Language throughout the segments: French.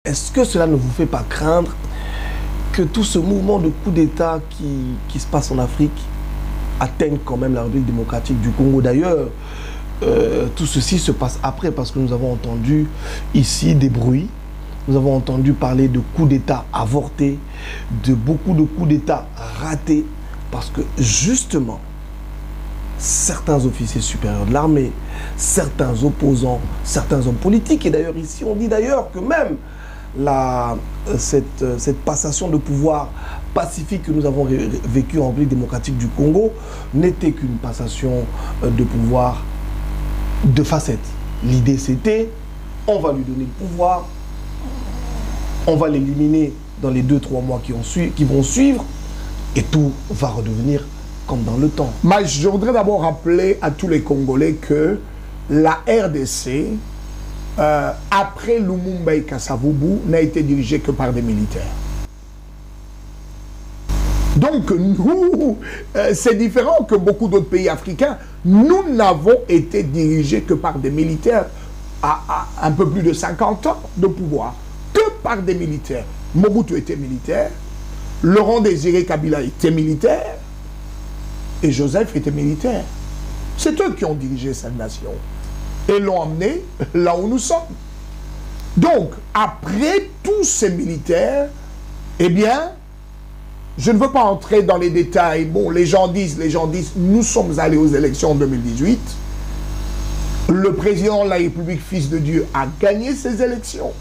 est-ce que cela ne vous fait pas craindre que tout ce mouvement de coup d'État qui se passe en Afrique atteigne quand même la République démocratique du Congo? D'ailleurs, tout ceci se passe après, parce que nous avons entendu ici des bruits, nous avons entendu parler de coups d'État avortés, de beaucoup de coups d'État ratés, parce que justement, certains officiers supérieurs de l'armée, certains opposants, certains hommes politiques, et d'ailleurs ici on dit d'ailleurs que même cette passation de pouvoir pacifique que nous avons vécue en République démocratique du Congo n'était qu'une passation de pouvoir de facettes. L'idée c'était, on va lui donner le pouvoir, on va l'éliminer dans les 2-3 mois qui vont suivre, et tout va redevenir comme dans le temps. Mais je voudrais d'abord rappeler à tous les Congolais que la RDC, après Lumumba et Kasavubu, n'a été dirigée que par des militaires. Donc nous, c'est différent que beaucoup d'autres pays africains. Nous n'avons été dirigés que par des militaires à un peu plus de 50 ans de pouvoir. Que par des militaires. Mobutu était militaire, Laurent Désiré Kabila était militaire, et Joseph était militaire. C'est eux qui ont dirigé cette nation et l'ont emmené là où nous sommes. Donc, après tous ces militaires, eh bien, je ne veux pas entrer dans les détails. Bon, les gens disent, nous sommes allés aux élections en 2018. Le président de la République, fils de Dieu, a gagné ces élections.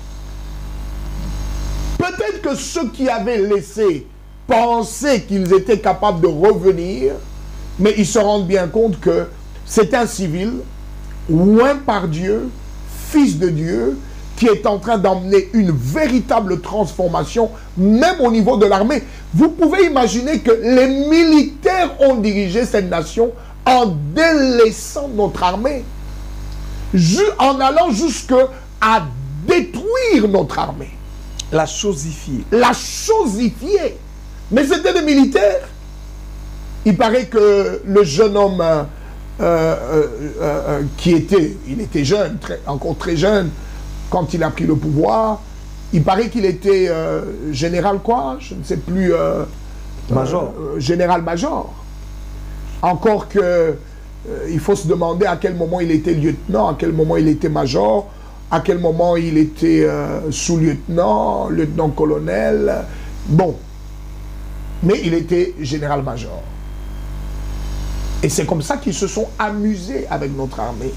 Peut-être que ceux qui avaient laissé penser qu'ils étaient capables de revenir, mais ils se rendent bien compte que c'est un civil, oint par Dieu, fils de Dieu, qui est en train d'emmener une véritable transformation, même au niveau de l'armée. Vous pouvez imaginer que les militaires ont dirigé cette nation en délaissant notre armée, en allant jusqu'à détruire notre armée. La chosifier. La chosifier. Mais c'était des militaires. Il paraît que le jeune homme il était jeune, encore très jeune, quand il a pris le pouvoir, il paraît qu'il était général quoi, je ne sais plus, major. Général-major. Encore que il faut se demander à quel moment il était lieutenant, à quel moment il était major, à quel moment il était sous-lieutenant, lieutenant-colonel. Bon. Mais il était général-major. Et c'est comme ça qu'ils se sont amusés avec notre armée.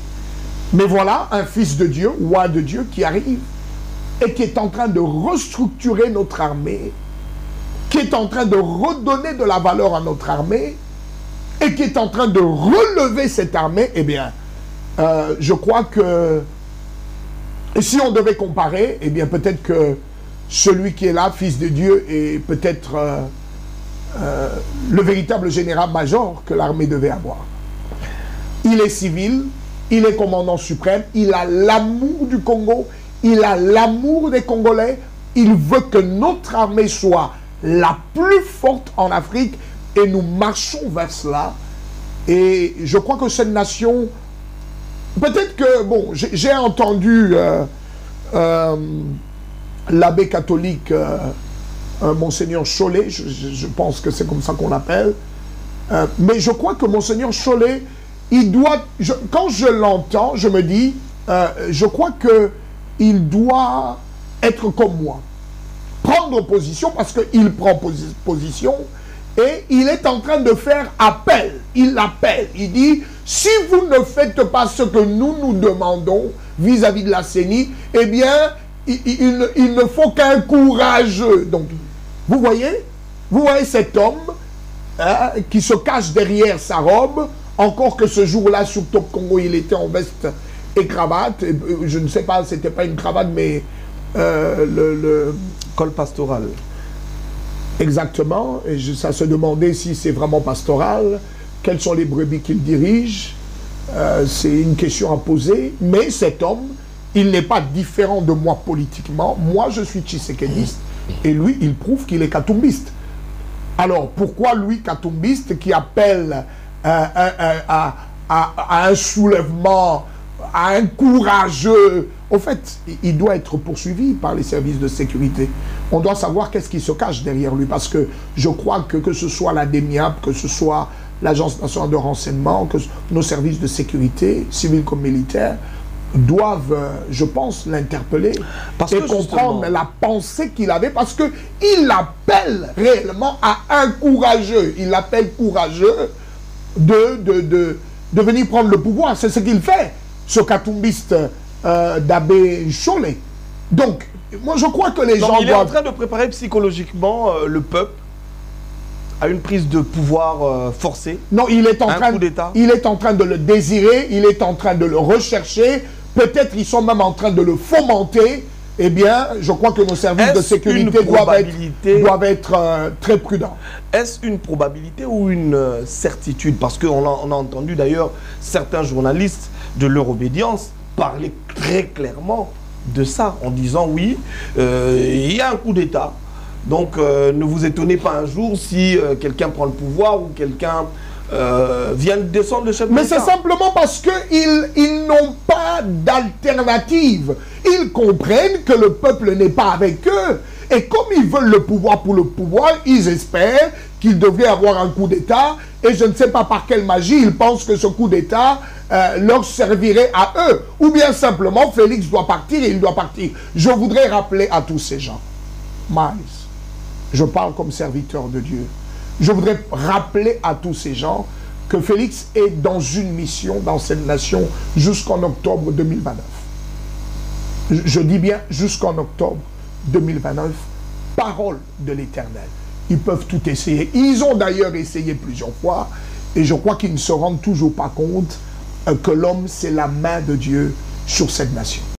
Mais voilà un fils de Dieu, roi de Dieu, qui arrive et qui est en train de restructurer notre armée, qui est en train de redonner de la valeur à notre armée et qui est en train de relever cette armée. Eh bien, je crois que si on devait comparer, eh bien peut-être que celui qui est là, fils de Dieu, est peut-être le véritable général-major que l'armée devait avoir. Il est civil, il est commandant suprême, il a l'amour du Congo, il a l'amour des Congolais, il veut que notre armée soit la plus forte en Afrique et nous marchons vers cela. Et je crois que cette nation, peut-être que, bon, j'ai entendu l'abbé catholique Monseigneur Chollet, je pense que c'est comme ça qu'on l'appelle, mais je crois que Monseigneur Chollet, il doit, quand je l'entends, je me dis, je crois qu'il doit être comme moi, prendre position, parce qu'il prend position, et il est en train de faire appel, il appelle, il dit, si vous ne faites pas ce que nous demandons vis-à-vis de la CENI, eh bien, il ne faut qu'un courageux. Donc, vous voyez cet homme qui se cache derrière sa robe, encore que ce jour-là, sur Top Congo, il était en veste et cravate. Et, je ne sais pas, c'était pas une cravate, mais le col pastoral. Exactement. Et ça se demandait si c'est vraiment pastoral. Quelles sont les brebis qu'il dirige? C'est une question à poser. Mais cet homme, il n'est pas différent de moi politiquement. Moi, je suis tshisekédiste. Et lui, il prouve qu'il est katumbiste. Alors, pourquoi lui, katumbiste, qui appelle à un soulèvement à un courageux. Au fait, il doit être poursuivi par les services de sécurité. On doit savoir qu'est-ce qui se cache derrière lui, parce que je crois que ce soit la DEMIAP, que ce soit l'Agence nationale de renseignement, que nos services de sécurité, civils comme militaires, doivent, je pense, l'interpeller et comprendre la pensée qu'il avait, parce qu'il l'appelle réellement à un courageux. Il l'appelle courageux de venir prendre le pouvoir. C'est ce qu'il fait, ce katumbiste d'Abbé Cholé. Donc, moi je crois que les gens il est en train de préparer psychologiquement le peuple à une prise de pouvoir forcée. Non, il est en train de le désirer, il est en train de le rechercher. Peut-être ils sont même en train de le fomenter. Eh bien, je crois que nos services de sécurité doivent être très prudents. Est-ce une probabilité ou une certitude? Parce qu'on a entendu d'ailleurs certains journalistes de leur obédience parler très clairement de ça, en disant oui, il y a un coup d'État. Donc ne vous étonnez pas un jour si quelqu'un prend le pouvoir ou quelqu'un vient de descendre le chef de l'État. Mais c'est simplement parce qu'ils n'ont pas d'alternative. Ils comprennent que le peuple n'est pas avec eux. Et comme ils veulent le pouvoir pour le pouvoir, ils espèrent qu'il devrait avoir un coup d'État. Et je ne sais pas par quelle magie, ils pensent que ce coup d'État leur servirait à eux. Ou bien simplement, Félix doit partir et il doit partir. Je voudrais rappeler à tous ces gens, Miles, je parle comme serviteur de Dieu. Je voudrais rappeler à tous ces gens que Félix est dans une mission dans cette nation jusqu'en octobre 2029. Je dis bien jusqu'en octobre 2029, parole de l'Éternel. Ils peuvent tout essayer. Ils ont d'ailleurs essayé plusieurs fois et je crois qu'ils ne se rendent toujours pas compte que l'homme, c'est la main de Dieu sur cette nation.